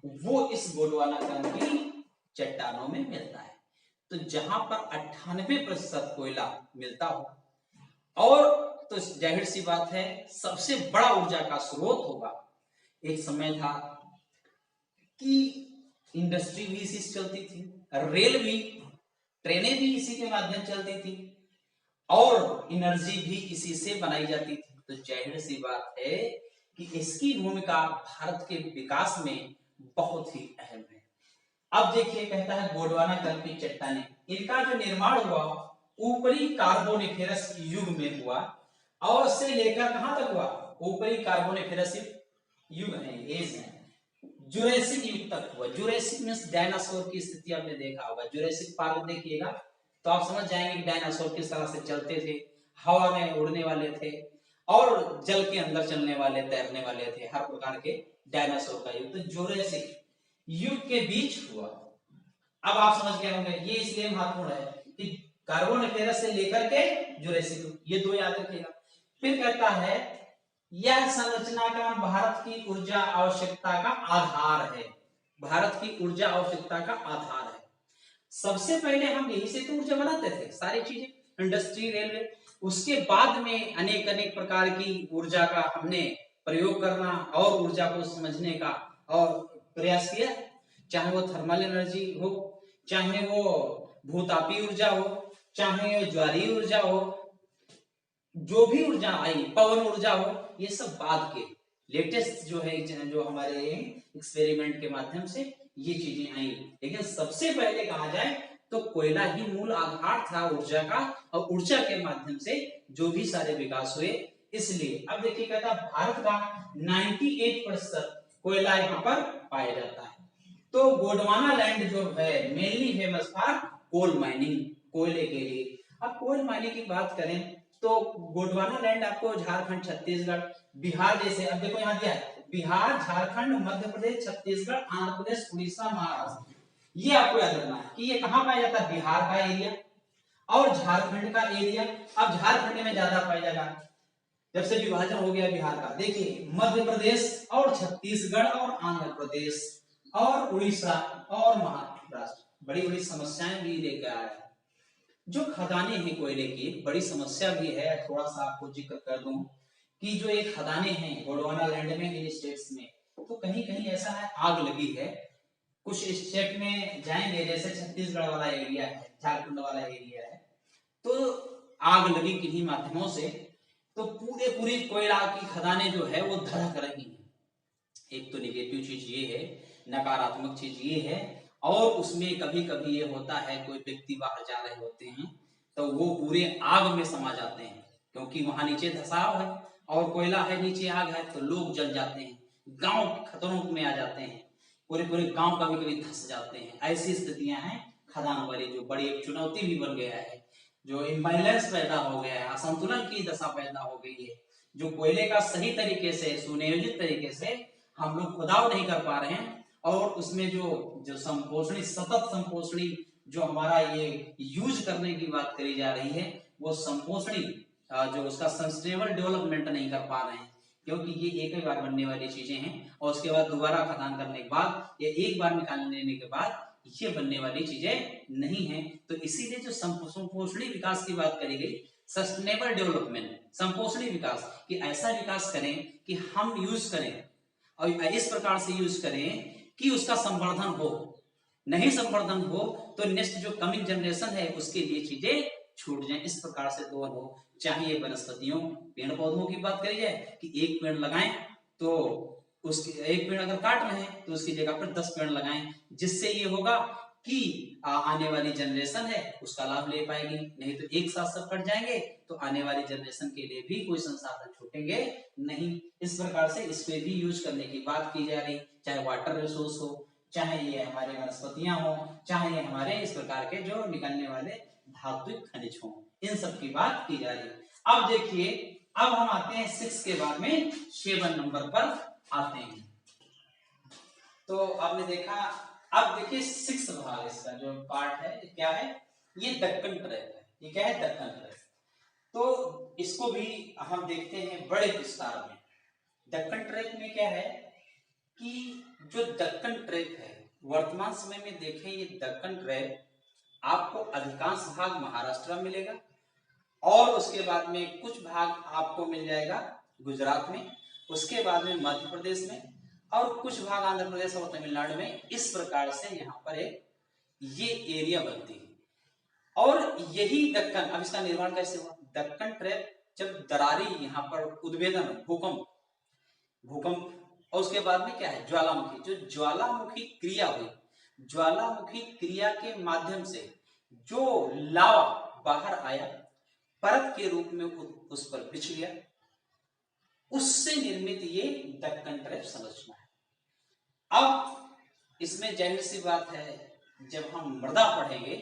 वो इस गोंडवाना कण की चट्टानों में मिलता है। तो जहां पर 98% कोयला मिलता हो, और तो जाहिर सी बात है सबसे बड़ा ऊर्जा का स्रोत होगा। एक समय था कि इंडस्ट्री भी इसी से चलती थी, रेल भी, ट्रेनें भी इसी के माध्यम चलती थी, और एनर्जी भी इसी से बनाई जाती थी। तो जाहिर सी बात है कि इसकी भूमिका भारत के विकास में बहुत ही अहम है। अब देखिए, कहता है गोंडवाना कण की चट्टानें, इनका जो निर्माण हुआ ऊपरी कार्बोनिफेरस युग में हुआ, और से लेकर कहां तक हुआ, ऊपरी कार्बोनिफेरस युग है, एज है, जुरेसिक युग तक हुआ। जुरेसिक मींस डायनासोर की स्थिति आपने देखा होगा, जुरेसिक पार्क देखिएगा तो आप समझ जाएंगे कि डायनासोर किस तरह से चलते थे, हवा में उड़ने वाले थे, और जल के अंदर चलने वाले, तैरने वाले थे, हर प्रकार के डायनासोर का युग। तो जुरेसिक युग के बीच हुआ। अब आप समझ गए होंगे, ये इसलिए महत्वपूर्ण है कि कार्बोनिफेरस से लेकर के जुरेसिक, ये दो याद रखिएगा। फिर कहता है यह संरचना का भारत की ऊर्जा आवश्यकता का आधार है। भारत की ऊर्जा आवश्यकता का आधार है। सबसे पहले हम यही से तो ऊर्जा बनाते थे, सारी चीजें, इंडस्ट्री, रेलवे। उसके बाद में अनेक अनेक प्रकार की ऊर्जा का हमने प्रयोग करना और ऊर्जा को समझने का और प्रयास किया, चाहे वो थर्मल एनर्जी हो, चाहे वो भूतापी ऊर्जा हो, चाहे वो ज्वारीय ऊर्जा हो, जो भी ऊर्जा आई, पवन ऊर्जा हो, ये सब बाद के लेटेस्ट जो है, जो हमारे एक्सपेरिमेंट के माध्यम से ये चीजें आई। लेकिन सबसे पहले कहा जाए तो कोयला ही मूल आधार था ऊर्जा का, और ऊर्जा के माध्यम से जो भी सारे विकास हुए। इसलिए अब देखिए, कहता भारत का 98% कोयला यहाँ पर पाया जाता है। तो गोंडवाना लैंड जो है mainly famous for coal mining, कोयले के लिए। अब कोल माइनिंग की बात करें तो गोंडवाना लैंड आपको झारखंड, छत्तीसगढ़, बिहार जैसे, अब देखो यहाँ दिया है बिहार, झारखंड, मध्य प्रदेश, छत्तीसगढ़, आंध्र प्रदेश, उड़ीसा, महाराष्ट्र, ये आपको याद रखना है कि ये कहाँ पाया जाता है, बिहार का एरिया और झारखंड का एरिया। अब झारखंड में ज्यादा पाया जाएगा, जब से विभाजन हो गया बिहार का। देखिए, मध्य प्रदेश और छत्तीसगढ़ और आंध्र प्रदेश और उड़ीसा और महाराष्ट्र बड़ी बड़ी समस्याएं भी लेकर आया है। जो खदानें हैं कोयले की, बड़ी समस्या भी है। थोड़ा सा आपको जिक्र कर दूं कि जो ये खदानें हैं गोंडवाना लैंड में, इन स्टेट्स में, तो कहीं कहीं ऐसा है आग लगी है। कुछ स्टेट में जाएंगे, जैसे छत्तीसगढ़ वाला एरिया है, झारखंड वाला एरिया है, तो आग लगी किन्हीं माध्यमों से, तो पूरे पूरी कोयला की खदानें जो है वो धड़क रही हैं। एक तो निगेटिव चीज ये है, नकारात्मक चीज ये है। और उसमें कभी कभी ये होता है, कोई व्यक्ति बाहर जा रहे होते हैं तो वो पूरे आग में समा जाते हैं, क्योंकि वहां नीचे धसाव है और कोयला है, नीचे आग है, तो लोग जल जाते हैं, गांव खतरों में आ जाते हैं, पूरे पूरे गांव कभी कभी धस जाते हैं। ऐसी स्थितियां हैं खदान वाली, जो बड़ी एक चुनौती भी बन गया है, जो इम्बैलेंस पैदा हो गया है, असंतुलन की दशा पैदा हो गई है, जो कोयले का सही तरीके से, सुनियोजित तरीके से हम लोग खुदाव नहीं कर पा रहे हैं। और उसमें जो जो संपोषणी, सतत संपोषणी जो हमारा ये यूज करने की बात करी जा रही है, वो संपोषणी जो उसका सस्टेनेबल डेवलपमेंट नहीं कर पा रहे हैं, क्योंकि ये एक ही बार बनने वाली चीजें हैं, और उसके बाद दोबारा खदान करने के बाद या एक बार निकाल लेने के बाद ये बनने वाली चीजें नहीं है। तो इसीलिए जो संपोषणी विकास की बात करी गई, सस्टेनेबल डेवलपमेंट, संपोषणी विकास, कि ऐसा विकास करें कि हम यूज करें और इस प्रकार से यूज करें कि उसका संवर्धन हो। नहीं संवर्धन हो तो नेक्स्ट जो कमिंग जनरेशन है उसके लिए चीजें छूट जाए, इस प्रकार से दोहन हो। चाहे ये वनस्पतियों, पेड़ पौधों की बात करी जाए कि एक पेड़ लगाएं, तो उसके एक पेड़ अगर काट रहे हैं तो उसकी जगह पर 10 पेड़ लगाएं, जिससे ये होगा कि आने वाली जनरेशन है उसका लाभ ले पाएगी। नहीं तो एक साथ सब कट जाएंगे तो आने वाली जनरेशन के लिए भी कोई संसाधन छूटेंगे नहीं। इस प्रकार से इस पे भी यूज करने की बात की जा रही, चाहे वाटर रिसोर्स हो, चाहे ये हमारे वनस्पतियां हो, चाहे ये हमारे इस प्रकार के जो निकलने वाले धात्विक खनिज हो, इन सब की बात की जा रही। अब देखिए, अब हम आते हैं 6 के बाद में 7 नंबर पर आते हैं। तो आपने देखा, अब देखिए 6 भाग इसका जो पार्ट है, क्या है, ये दक्कन ट्रैप है। ये क्या है, दक्कन ट्रैप। तो इसको भी हम देखते हैं बड़े विस्तार में। दक्कन ट्रैक में क्या है कि जो दक्कन ट्रैक है वर्तमान समय में देखें, ये दक्कन ट्रैक आपको अधिकांश भाग महाराष्ट्र में मिलेगा और उसके बाद में कुछ भाग आपको मिल जाएगा गुजरात में, उसके बाद में मध्य प्रदेश में और कुछ भाग आंध्र प्रदेश और तमिलनाडु में। इस प्रकार से यहाँ पर एक ये एरिया बनती है और यही दक्कन, अब इसका निर्माण कैसे हुआ? दक्कन ट्रैक जब दरारी यहाँ पर उद्भेदन, भूकंप और उसके बाद में क्या है ज्वालामुखी, जो ज्वालामुखी क्रिया हुई, ज्वालामुखी क्रिया के माध्यम से जो लावा बाहर आया परत के रूप में उस पर बिछ गया, उससे निर्मित ये दक्कन ट्रैक संरचना है। अब इसमें जाहिर सी बात है जब हम मृदा पढ़ेंगे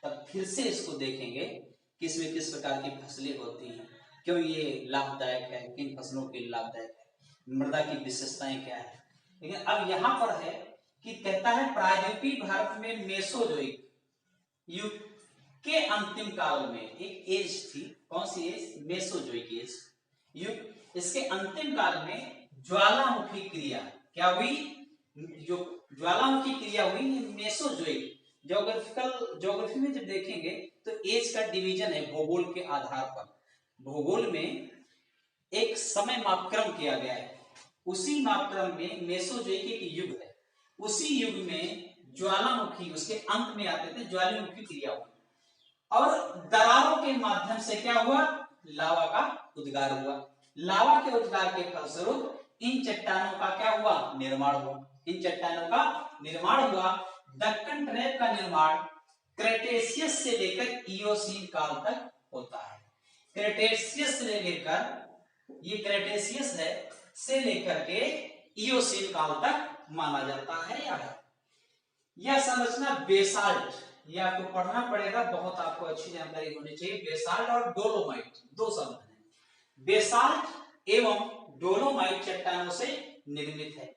तब फिर से इसको देखेंगे कि इसमें किस प्रकार की फसलें होती हैं, क्यों ये लाभदायक है, किन फसलों के लिए लाभदायक है, मृदा की विशेषताएं क्या है। लेकिन अब यहां पर है कि कहता है प्रायद्वीपीय भारत में मेसोजोइक युग के अंतिम काल में एक एज थी, कौन सी एज? मेसोजोइक एज युग। इसके अंतिम काल में ज्वालामुखी क्रिया क्या हुई? जो ज्वालामुखी क्रिया हुई मेसोजोइक। ज्योग्राफी में जब देखेंगे तो एज का डिवीजन है भूगोल के आधार पर। भूगोल में एक समय मापक्रम किया गया है, उसी मापक्रम में मेसोजोइक एक युग है, उसी युग में ज्वालामुखी उसके अंत में आते थे, ज्वालामुखी क्रिया हुई और दरारों के माध्यम से क्या हुआ? लावा का उद्गार हुआ। लावा के उद्गार के फलस्वरूप इन चट्टानों का क्या हुआ? निर्माण हुआ। इन चट्टानों का निर्माण हुआ। दक्कन ट्रैक का निर्माण क्रेटेशियस से लेकर इयोसीन काल तक होता है। क्रेटेशियस से लेकर, ये क्रेटेशियस है, से लेकर के इयोसीन काल तक माना जाता है। यह संरचना बेसाल्ट, ये आपको पढ़ना पड़ेगा, बहुत आपको अच्छी जानकारी होनी चाहिए। बेसाल्ट और डोलोमाइट दो शब्द हैं। बेसाल्ट एवं डोलोमाइट चट्टानों से निर्मित है।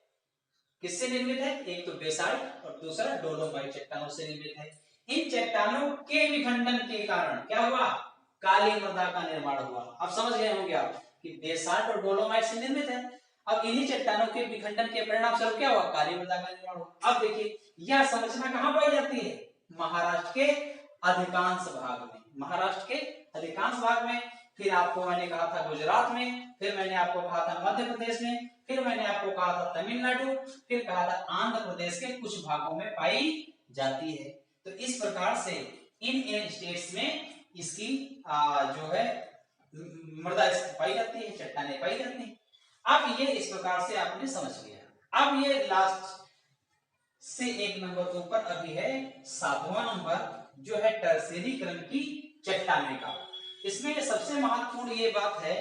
किससे निर्मित है? एक तो बेसाल्ट और दूसरा डोलोमाइट चट्टानों से निर्मित है। इन चट्टानों के विखंडन के कारण क्या हुआ? काली मृदा का निर्माण हुआ। अब समझ गए होंगे आप कि बेसाल्ट और डोलोमाइट से निर्मित है। अब इन्हीं चट्टानों के विखंडन के परिणाम स्वरूप क्या हुआ? काली मृदा का निर्माण हुआ। अब देखिए यह संरचना कहां पाई जाती है? महाराष्ट्र के अधिकांश भाग में। महाराष्ट्र के अधिकांश भाग में, फिर आपको मैंने कहा था गुजरात में, फिर मैंने आपको कहा था मध्य प्रदेश में, फिर मैंने आपको कहा था तमिलनाडु, फिर कहा था आंध्र प्रदेश के कुछ भागों में पाई जाती है। तो इस प्रकार से इन स्टेट्स में इसकी जो है मृदा पाई जाती है, चट्टानें पाई जाती है। अब ये इस प्रकार से आपने समझ लिया। अब ये लास्ट से एक नंबर ऊपर अभी है 7वां नंबर, जो है टर्शियरी क्रम की चट्टानें का। इसमें सबसे महत्वपूर्ण ये बात है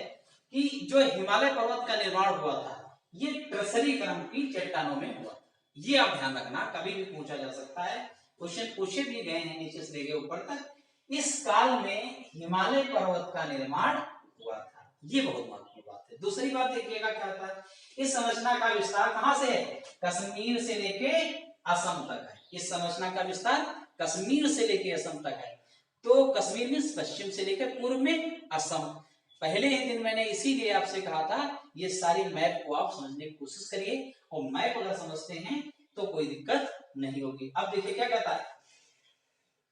कि जो हिमालय पर्वत का निर्माण हुआ था ये टर्शियरी क्रम की चट्टानों में हुआ। ये आप ध्यान रखना, कभी भी पूछा जा सकता है, क्वेश्चन पूछे भी गए हैं नीचे से लेके ऊपर तक। इस काल में हिमालय पर्वत का निर्माण हुआ था, ये बहुत महत्वपूर्ण बात है। दूसरी बात देखिएगा क्या होता है, इस संरचना का विस्तार कहां से है? कश्मीर से लेके असम तक है। इस संरचना का विस्तार कश्मीर से लेके असम तक है। तो कश्मीर में पश्चिम से लेकर पूर्व में असम। पहले ही दिन मैंने इसीलिए आपसे कहा था ये सारी मैप को आप समझने की कोशिश करिए, और मैप अगर समझते हैं तो कोई दिक्कत नहीं होगी। अब देखिए क्या कहता है,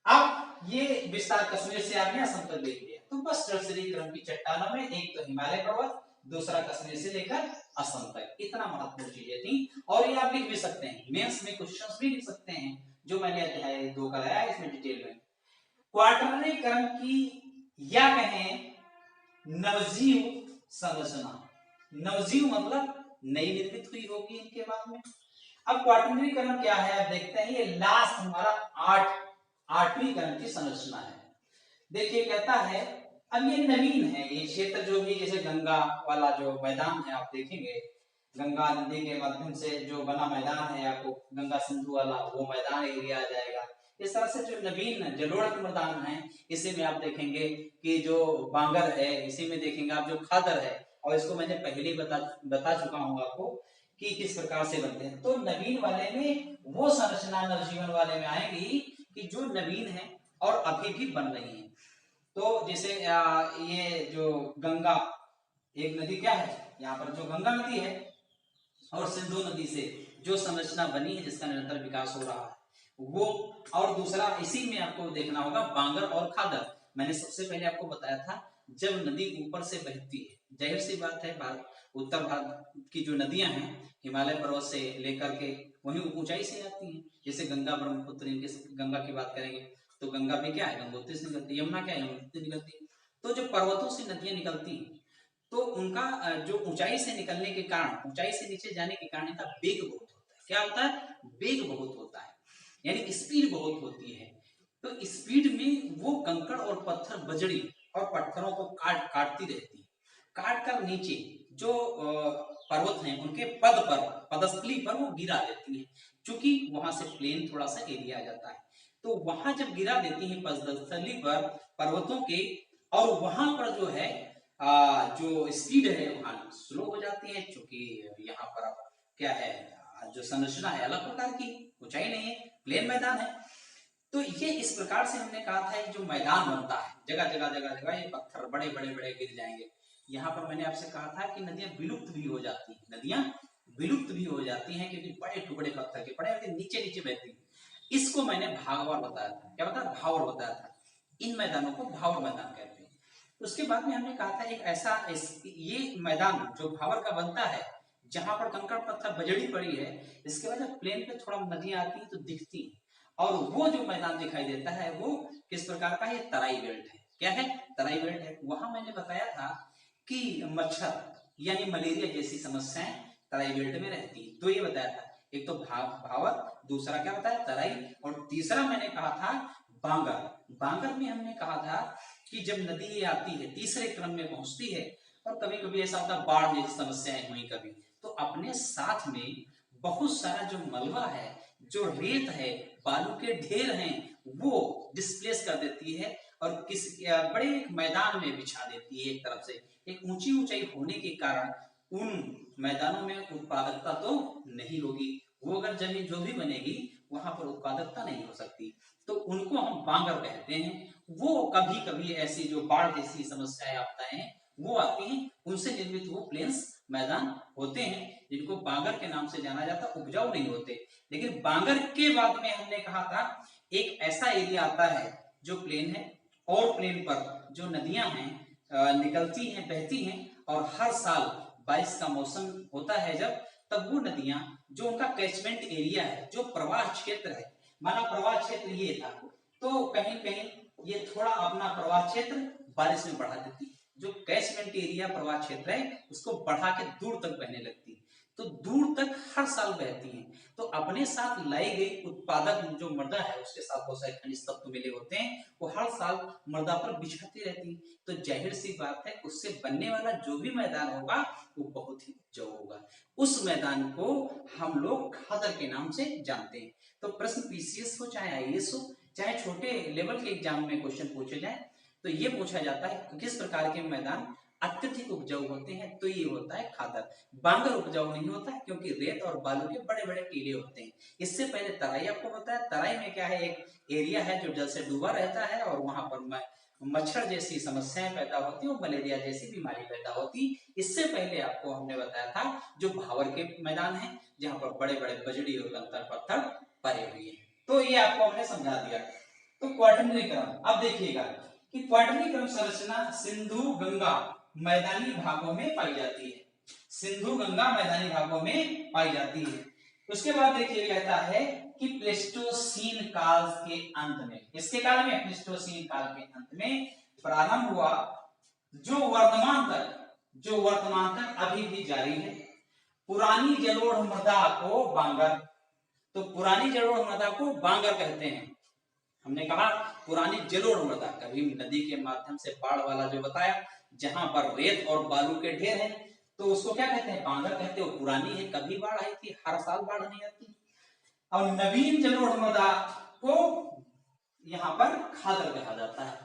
अब ये विस्तार कश्मीर से आपने असम तक देख लिया। तो बस टर्शियरी क्रम की चट्टानों में एक तो हिमालय पर्वत, दूसरा कश्मीर से लेकर असम तक, इतना महत्वपूर्ण चीजें थी। और ये आप लिख भी सकते हैं, मेंस में क्वेश्चंस भी लिख सकते हैं, जो मैंने अध्याय 2 का लाया इसमें डिटेल में। क्वार्टरनरी क्रम की या कहें नवजीव संरचना, नवजीव मतलब नई निर्मित हुई होगी इनके बाद में। अब क्वार्टरनरी क्रम क्या है आप देखते हैं, ये लास्ट हमारा 8वीं क्रम की संरचना है। देखिए कहता है, अब ये नवीन है, ये क्षेत्र जो भी, जैसे गंगा वाला जो मैदान है आप देखेंगे, गंगा नदी के माध्यम से जो बना मैदान है, आपको गंगा सिंधु वाला वो मैदान एरिया आ जाएगा। इस तरह से जो नवीन जलोढ़ मैदान है, इसी में आप देखेंगे कि जो बांगर है, इसी में देखेंगे आप जो खादर है, और इसको मैंने पहले बता चुका हूं आपको कि किस प्रकार से बनते हैं। तो नवीन वाले में वो संरचना नवजीवन वाले में आएगी कि जो नवीन है और अभी भी बन रही है। तो जैसे ये जो गंगा एक नदी क्या है, यहाँ पर जो गंगा नदी है और सिंधु नदी से जो संरचना बनी है जिसका निरंतर विकास हो रहा है वो, और दूसरा इसी में आपको देखना होगा बांगर और खादर। मैंने सबसे पहले आपको बताया था जब नदी ऊपर से बहती है, जाहिर सी बात है भारत उत्तर भारत की जो नदियां हैं हिमालय पर्वत से लेकर के वहीं ऊंचाई से आती हैं, जैसे गंगा ब्रह्मपुत्र, इनके गंगा की बात करेंगे तो गंगा भी क्या है गंगोत्री से निकलती है, यमुना क्या है यमुनोत्री से निकलती है। तो जो पर्वतों से नदियां निकलती हैं तो उनका जो ऊंचाई से निकलने के कारण, ऊंचाई से नीचे जाने के कारण इनका वेग बहुत होता है। क्या होता है? वेग बहुत होता है, यानी स्पीड बहुत होती है। तो स्पीड में वो कंकड़ और पत्थर बजड़ी और पत्थरों को काटती रहती है, काट कर नीचे जो पर्वत हैं उनके पद पर, पदस्थली पर वो गिरा देती है, क्योंकि वहां से प्लेन थोड़ा सा एरिया आ जाता है। तो वहां जब गिरा देती है पदस्थली पर पर्वतों के, और वहां पर जो है जो स्पीड है वहां स्लो हो जाती है, क्योंकि यहाँ पर अब क्या है जो संरचना है अलग प्रकार की, ऊंचाई नहीं है, प्लेन मैदान है। तो ये इस प्रकार से हमने कहा था जो मैदान बनता है जगह जगह जगह जगह ये पत्थर बड़े बड़े बड़े गिर जाएंगे। यहाँ पर मैंने आपसे कहा था कि नदियां विलुप्त भी हो जाती हैं, नदियां विलुप्त भी हो जाती हैं क्योंकि बड़े टुकड़े पत्थर के पड़े नीचे नीचे बहती हैं। इसको मैंने भागवर बताया था, क्या बताया? भावर बताया था। इन मैदानों को भावर मैदान कहते हैं। उसके बाद में हमने कहा था एक ऐसा ये मैदान जो भावर का बनता है जहां पर कंकड़ पत्थर बजड़ी पड़ी है, इसके बाद जब प्लेन पे थोड़ा नदियां आती है तो दिखती है, और वो जो मैदान दिखाई देता है वो किस प्रकार का है? तराई बेल्ट है। क्या है? तराई बेल्ट है। वहां मैंने बताया था कि मच्छर यानी मलेरिया जैसी समस्याएं तराई बेल्ट में रहती है। तो ये बताया था, एक तो भावर, दूसरा क्या बताया? तराई, और तीसरा मैंने कहा था बांगर। बांगर में हमने कहा था कि जब नदी आती है तीसरे क्रम में पहुंचती है, और कभी कभी ऐसा होता है बाढ़ जैसी समस्याएं हुई कभी, तो अपने साथ में बहुत सारा जो मलबा है, जो रेत है, बालू के ढेर हैं, वो डिस्प्लेस कर देती है और किस बड़े एक मैदान में बिछा देती है। एक तरफ से एक ऊंची ऊंचाई होने के कारण उन मैदानों में उत्पादकता तो नहीं होगी, वो अगर जमीन जो भी बनेगी वहां पर उत्पादकता नहीं हो सकती, तो उनको हम बांगर कहते हैं। वो कभी कभी ऐसी जो बाढ़ जैसी समस्याएं आपदाएं हैं वो आती हैं, उनसे निर्मित वो प्लेन्स मैदान होते हैं जिनको बांगर के नाम से जाना जाता, उपजाऊ नहीं होते। लेकिन बांगर के बाद में हमने कहा था एक ऐसा एरिया आता है जो प्लेन है, और प्लेन पर जो नदियां हैं निकलती हैं, बहती हैं, और हर साल बारिश का मौसम होता है जब, तब वो नदियां जो उनका कैचमेंट एरिया है, जो प्रवाह क्षेत्र है, माना प्रवाह क्षेत्र ये था, तो कहीं कहीं ये थोड़ा अपना प्रवाह क्षेत्र बारिश में बढ़ा देती, जो कैचमेंट एरिया प्रवाह क्षेत्र है उसको बढ़ा के दूर तक बहने लगती, तो दूर तक हर साल बहती हैं। तो अपने साथ लाई गई उत्पादक जो मृदा है उसके साथ बहुत सारे खनिज तत्व मिले होते हैं, वो हर साल मृदा पर बिछड़ती रहती, तो जाहिर सी बात है उससे बनने वाला जो भी मैदान होगा वो बहुत ही उपजाऊ होगा। उस मैदान को हम लोग खादर के नाम से जानते हैं। तो प्रश्न पीसीएस हो चाहे आईएएस हो, चाहे छोटे लेवल के एग्जाम में क्वेश्चन पूछे जाए, तो ये पूछा जाता है किस प्रकार के मैदान अत्यधिक उपजाऊ होते हैं, तो ये होता है खादर। बांगर उपजाऊ नहीं होता है क्योंकि रेत और बालू के बड़े बड़े टीले होते हैं। इससे पहले तराई आपको पता है, तराई में क्या है, एक एरिया है जो जल से डूबा रहता है और वहां पर मच्छर जैसी समस्याएं पैदा होती और मलेरिया जैसी बीमारी पैदा होती। इससे पहले आपको हमने बताया था जो भावर के मैदान है जहां पर बड़े बड़े बजड़ी और कंकर पत्थर पड़े हुए हैं, तो ये आपको हमने समझा दिया। तो क्वाटरनरी क्रम अब देखिएगा कि क्वाटरनरी क्रम संरचना सिंधु गंगा मैदानी भागों में पाई जाती है, सिंधु गंगा मैदानी भागों में पाई जाती है। उसके बाद देखिए कहता है कि प्लेस्टोसीन काल के अंत में, इसके काल में प्लेस्टोसीन काल के अंत में प्रारंभ हुआ जो वर्तमान तक अभी भी जारी है पुरानी जलोढ़ मृदा को बांगर। तो पुरानी जलोढ़ मृदा को बांगर कहते हैं। हमने कहा पुरानी जलोढ़ मृदा, कभी नदी के माध्यम से बाढ़ वाला जो बताया जहां पर रेत और बालू के ढेर है तो उसको क्या कहते हैं? बांगर कहते हैं। पुरानी है, कभी बाढ़ आई थी, हर साल बाढ़ नहीं आती। और नवीन जलोढ़ मृदा को यहाँ पर खादर कहा जाता है।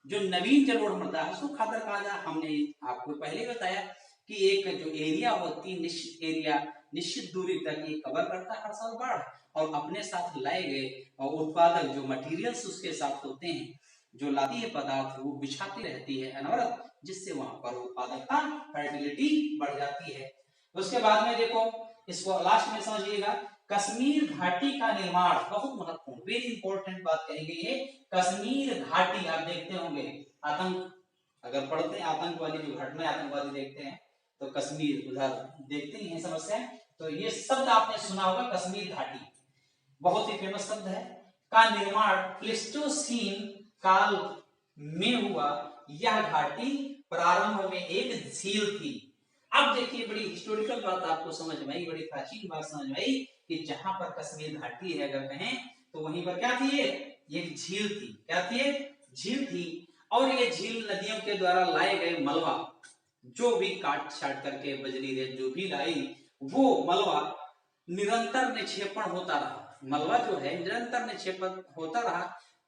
जो नवीन जलोढ़ मृदा है उसको खादर कहा जाता है। हमने आपको पहले बताया कि एक जो एरिया होती है, निश्चित एरिया निश्चित दूरी तक ये कवर करता है हर साल बाढ़, और अपने साथ लाए गए और उत्पादक जो मटेरियल्स उसके साथ होते हैं जो लाती है पदार्थ वो बिछाती रहती है अनवरत, जिससे वहां पर उत्पादकता फर्टिलिटी बढ़ जाती है। उसके बाद में देखो, इसको लास्ट में समझिएगा, कश्मीर घाटी का निर्माण बहुत महत्वपूर्ण, वेरी इंपॉर्टेंट बात कही गई है। कश्मीर घाटी आप देखते होंगे, आतंक अगर पढ़ते हैं, आतंक वाली जो घटना आतंकवादी देखते हैं तो कश्मीर उधर देखते ही है समस्या। तो ये शब्द आपने सुना होगा, कश्मीर घाटी बहुत ही फेमस शब्द है। का निर्माण प्लेस्टोसीन काल में हुआ। यह घाटी प्रारंभ में एक झील थी। अब देखिए, बड़ी हिस्टोरिकल बात आपको समझ में आई, बड़ी प्राचीन बात समझ में आई कि जहां पर कश्मीर घाटी है अगर कहें तो वहीं पर क्या थी, एक झील थी। क्या थी, झील थी। और ये झील नदियों के द्वारा लाए गए मलबा, जो भी काट छाट करके बजरी रेत जो भी लाई, वो मलबा निरंतर निक्षेपण होता रहा। मलबा जो है निरंतर निक्षेपण होता रहा,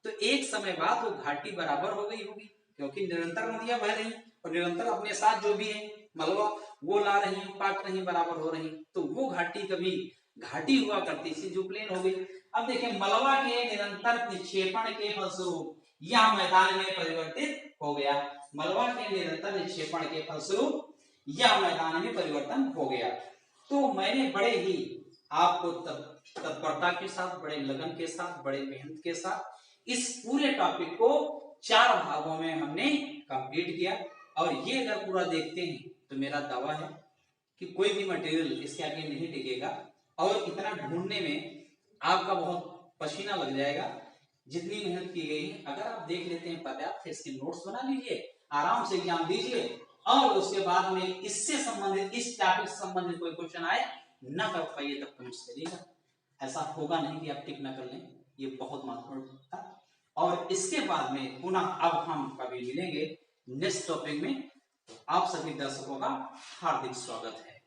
तो एक समय बाद वो घाटी बराबर हो गई होगी, क्योंकि निरंतर नदियां बह रही और निरंतर अपने साथ जो भी है मलबा वो ला रही, पाट रही, बराबर हो रही, तो वो घाटी कभी घाटी हुआ करती थी जो प्लेन हो गई। अब देखिए, मलबा के निरंतर निक्षेपण के फलस्वरूप यह मैदान में परिवर्तित हो गया। मलबा के निरंतर निक्षेपण के फलस्वरूप यह मैदान में परिवर्तन हो गया। तो मैंने बड़े ही आपको तत्परता के साथ, बड़े लगन के साथ, बड़े मेहनत के साथ इस पूरे टॉपिक को 4 भागों में हमने कंप्लीट किया। और ये अगर पूरा देखते हैं तो मेरा दावा है कि कोई भी मटेरियल इसके आगे नहीं टिकेगा, और इतना ढूंढने में आपका बहुत पसीना लग जाएगा जितनी मेहनत की गई है। अगर आप देख लेते हैं पर्याप्त है, इसके नोट्स बना लीजिए, आराम से एग्जाम दीजिए, और उसके बाद में इससे संबंधित, इस टॉपिक से संबंधित कोई क्वेश्चन आए ना कर पाइए तब कमेंट्स करिएगा। ऐसा होगा नहीं कि आप टिक ना कर लें, ये बहुत महत्वपूर्ण था। और इसके बाद में पुनः अब हम कभी मिलेंगे नेक्स्ट टॉपिक में। आप सभी दर्शकों का हार्दिक स्वागत है।